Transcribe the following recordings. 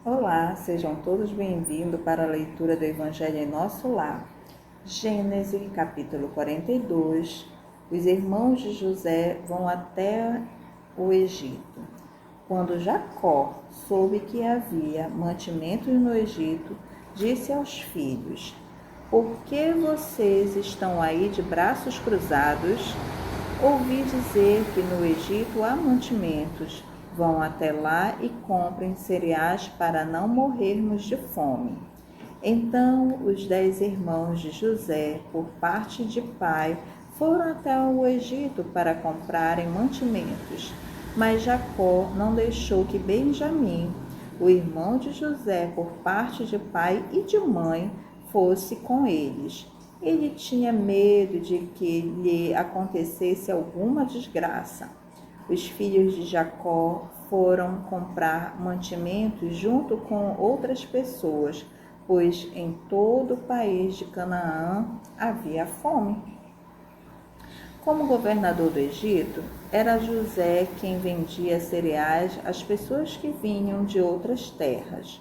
Olá, sejam todos bem-vindos para a leitura do Evangelho em Nosso Lar. Gênesis, capítulo 42. Os irmãos de José vão até o Egito. Quando Jacó soube que havia mantimentos no Egito, disse aos filhos: Por que vocês estão aí de braços cruzados? Ouvi dizer que no Egito há mantimentos. Vão até lá e comprem cereais para não morrermos de fome. Então os 10 irmãos de José, por parte de pai, foram até o Egito para comprarem mantimentos. Mas Jacó não deixou que Benjamim, o irmão de José, por parte de pai e de mãe, fosse com eles. Ele tinha medo de que lhe acontecesse alguma desgraça. Os filhos de Jacó foram comprar mantimentos junto com outras pessoas, pois em todo o país de Canaã havia fome. Como governador do Egito, era José quem vendia cereais às pessoas que vinham de outras terras.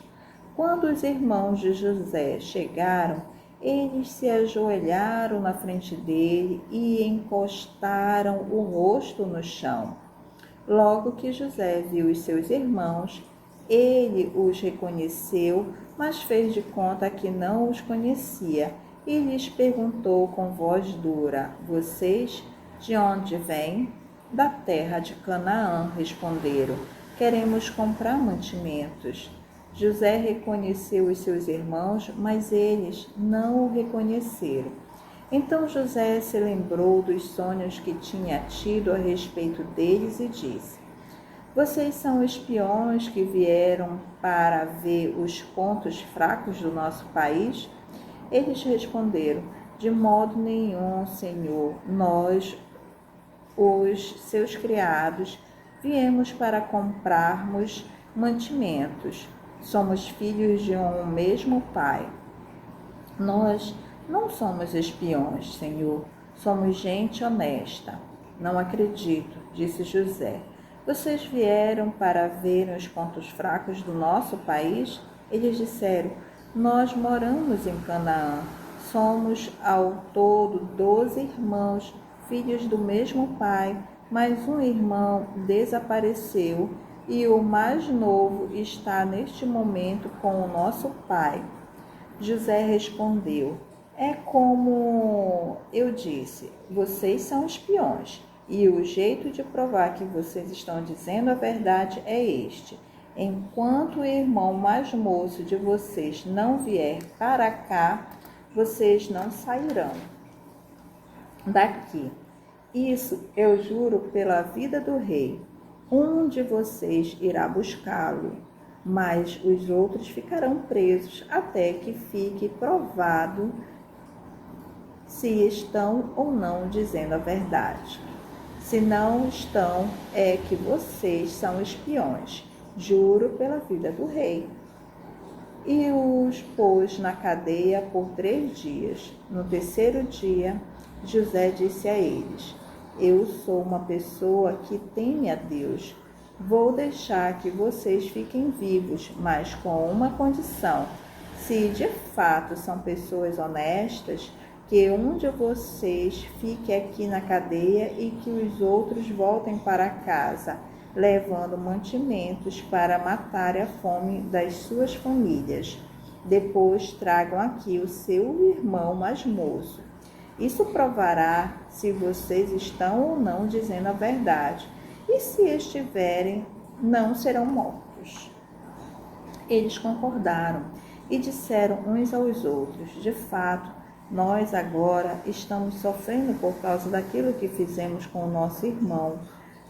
Quando os irmãos de José chegaram, eles se ajoelharam na frente dele e encostaram o rosto no chão. Logo que José viu os seus irmãos, ele os reconheceu, mas fez de conta que não os conhecia e lhes perguntou com voz dura: Vocês de onde vêm? Da terra de Canaã, responderam. Queremos comprar mantimentos. José reconheceu os seus irmãos, mas eles não o reconheceram. Então José se lembrou dos sonhos que tinha tido a respeito deles e disse: Vocês são espiões que vieram para ver os pontos fracos do nosso país? Eles responderam: De modo nenhum, Senhor. Nós, os seus criados, viemos para comprarmos mantimentos. Somos filhos de um mesmo pai. Nós não somos espiões, Senhor. Somos gente honesta. Não acredito, disse José. Vocês vieram para ver os pontos fracos do nosso país? Eles disseram: Nós moramos em Canaã. Somos ao todo 12 irmãos, filhos do mesmo pai, mas um irmão desapareceu e o mais novo está neste momento com o nosso pai. José respondeu: É como eu disse, vocês são espiões, e o jeito de provar que vocês estão dizendo a verdade é este: enquanto o irmão mais moço de vocês não vier para cá, vocês não sairão daqui. Isso eu juro pela vida do rei. Um de vocês irá buscá-lo, mas os outros ficarão presos até que fique provado se estão ou não dizendo a verdade. Se não estão, é que vocês são espiões. Juro pela vida do rei. E os pôs na cadeia por 3 dias. No terceiro dia, José disse a eles: Eu sou uma pessoa que teme a Deus. Vou deixar que vocês fiquem vivos, mas com uma condição. Se de fato são pessoas honestas, que um de vocês fique aqui na cadeia e que os outros voltem para casa, levando mantimentos para matar a fome das suas famílias. Depois tragam aqui o seu irmão mais moço. Isso provará se vocês estão ou não dizendo a verdade. E se estiverem, não serão mortos. Eles concordaram e disseram uns aos outros: De fato, nós agora estamos sofrendo por causa daquilo que fizemos com o nosso irmão.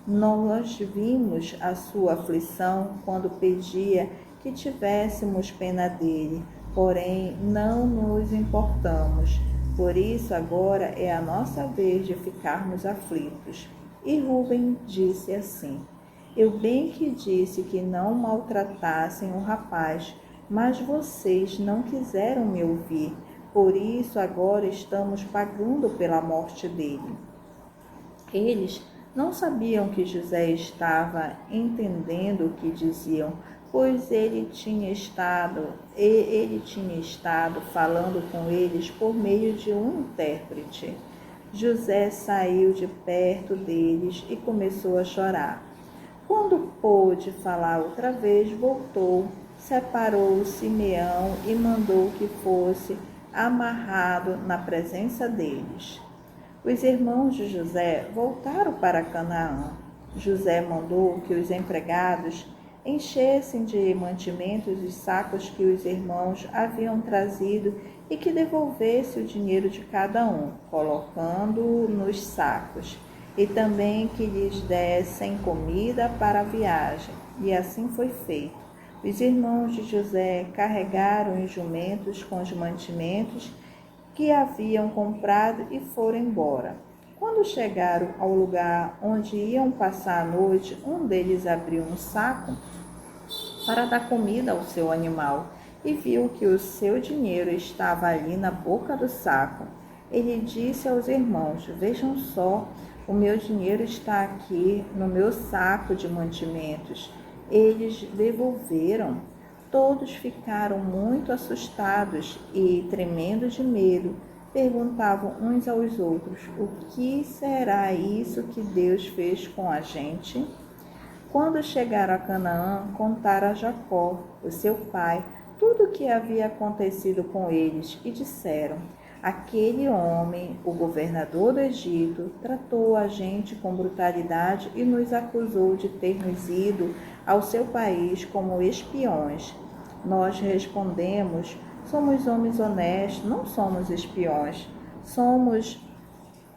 Nós vimos a sua aflição quando pedia que tivéssemos pena dele, porém não nos importamos. Por isso agora é a nossa vez de ficarmos aflitos. E Rúben disse assim: Eu bem que disse que não maltratassem o rapaz, mas vocês não quiseram me ouvir. Por isso agora estamos pagando pela morte dele. Eles Não sabiam que José estava entendendo o que diziam, pois ele tinha estado falando com eles por meio de um intérprete. José saiu de perto deles e começou a chorar. Quando pôde falar outra vez, voltou, separou Simeão e mandou que fosse amarrado na presença deles. Os irmãos de José voltaram para Canaã. José mandou que os empregados enchessem de mantimentos os sacos que os irmãos haviam trazido e que devolvesse o dinheiro de cada um, colocando-o nos sacos, e também que lhes dessem comida para a viagem. E assim foi feito. Os irmãos de José carregaram os jumentos com os mantimentos que haviam comprado e foram embora. Quando chegaram ao lugar onde iam passar a noite, um deles abriu um saco para dar comida ao seu animal e viu que o seu dinheiro estava ali na boca do saco. Ele disse aos irmãos: "Vejam só, o meu dinheiro está aqui no meu saco de mantimentos." Eles devolveram. Todos ficaram muito assustados e, tremendo de medo, perguntavam uns aos outros: "O que será isso que Deus fez com a gente?" Quando chegaram a Canaã, contaram a Jacó, o seu pai, tudo o que havia acontecido com eles e disseram: "Aquele homem, o governador do Egito, tratou a gente com brutalidade e nos acusou de termos ido ao seu país como espiões." Nós respondemos: "Somos homens honestos, não somos espiões. Somos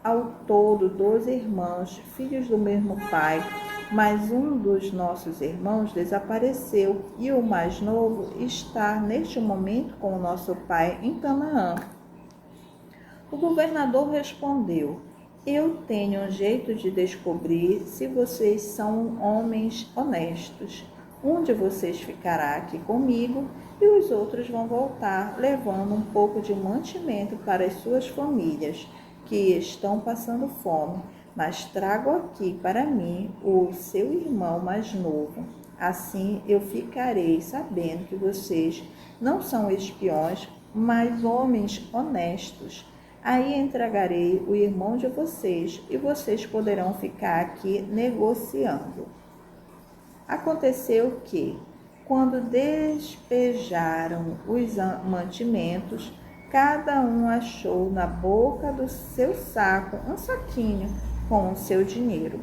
ao todo 12 irmãos, filhos do mesmo pai, mas um dos nossos irmãos desapareceu e o mais novo está neste momento com o nosso pai em Canaã." O governador respondeu: "Eu tenho um jeito de descobrir se vocês são homens honestos. Um de vocês ficará aqui comigo e os outros vão voltar levando um pouco de mantimento para as suas famílias que estão passando fome, mas trago aqui para mim o seu irmão mais novo. Assim eu ficarei sabendo que vocês não são espiões, mas homens honestos. Aí entregarei o irmão de vocês e vocês poderão ficar aqui negociando." Aconteceu que, quando despejaram os mantimentos, cada um achou na boca do seu saco um saquinho com o seu dinheiro.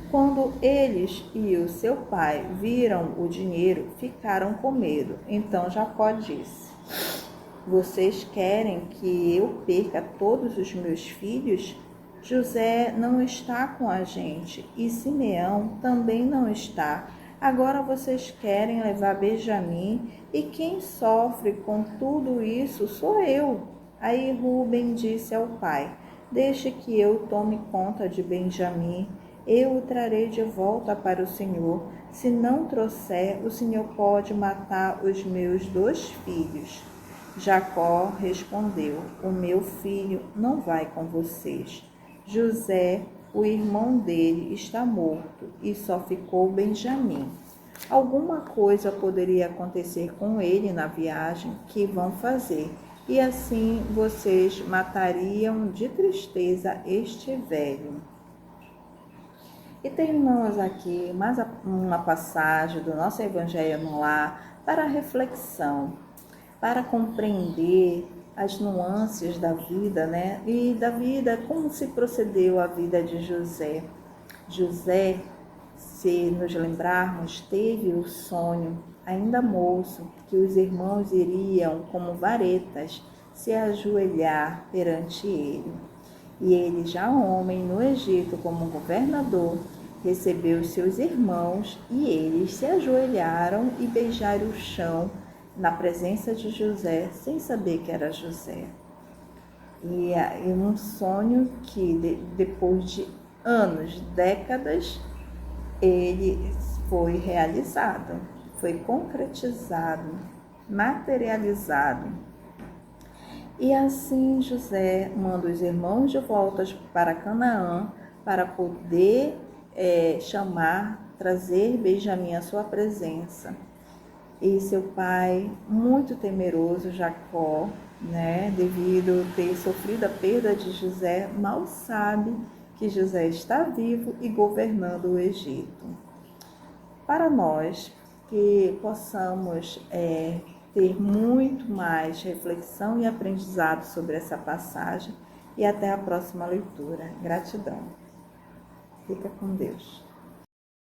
Quando eles e o seu pai viram o dinheiro, ficaram com medo. Então Jacó disse: "Vocês querem que eu perca todos os meus filhos? José não está com a gente e Simeão também não está. Agora vocês querem levar Benjamim e quem sofre com tudo isso sou eu." Aí Rúben disse ao pai: "Deixe que eu tome conta de Benjamim. Eu o trarei de volta para o Senhor. Se não trouxer, o Senhor pode matar os meus 2 filhos." Jacó respondeu: "O meu filho não vai com vocês. José, o irmão dele, está morto e só ficou Benjamim. Alguma coisa poderia acontecer com ele na viagem que vão fazer, e assim vocês matariam de tristeza este velho." E terminamos aqui mais uma passagem do nosso Evangelho no Lar para reflexão, para compreender as nuances da vida, né? E da vida, como se procedeu a vida de José. José, se nos lembrarmos, teve o sonho, ainda moço, que os irmãos iriam, como varetas, se ajoelhar perante ele. E ele, já homem no Egito como governador, recebeu os seus irmãos e eles se ajoelharam e beijaram o chão na presença de José, sem saber que era José. E um sonho que depois de anos, décadas, ele foi realizado, foi concretizado, materializado. E assim José manda os irmãos de volta para Canaã, para poder trazer Benjamim à sua presença. E seu pai, muito temeroso, Jacó, devido ter sofrido a perda de José, mal sabe que José está vivo e governando o Egito. Para nós que possamos ter muito mais reflexão e aprendizado sobre essa passagem, e até a próxima leitura. Gratidão. Fica com Deus.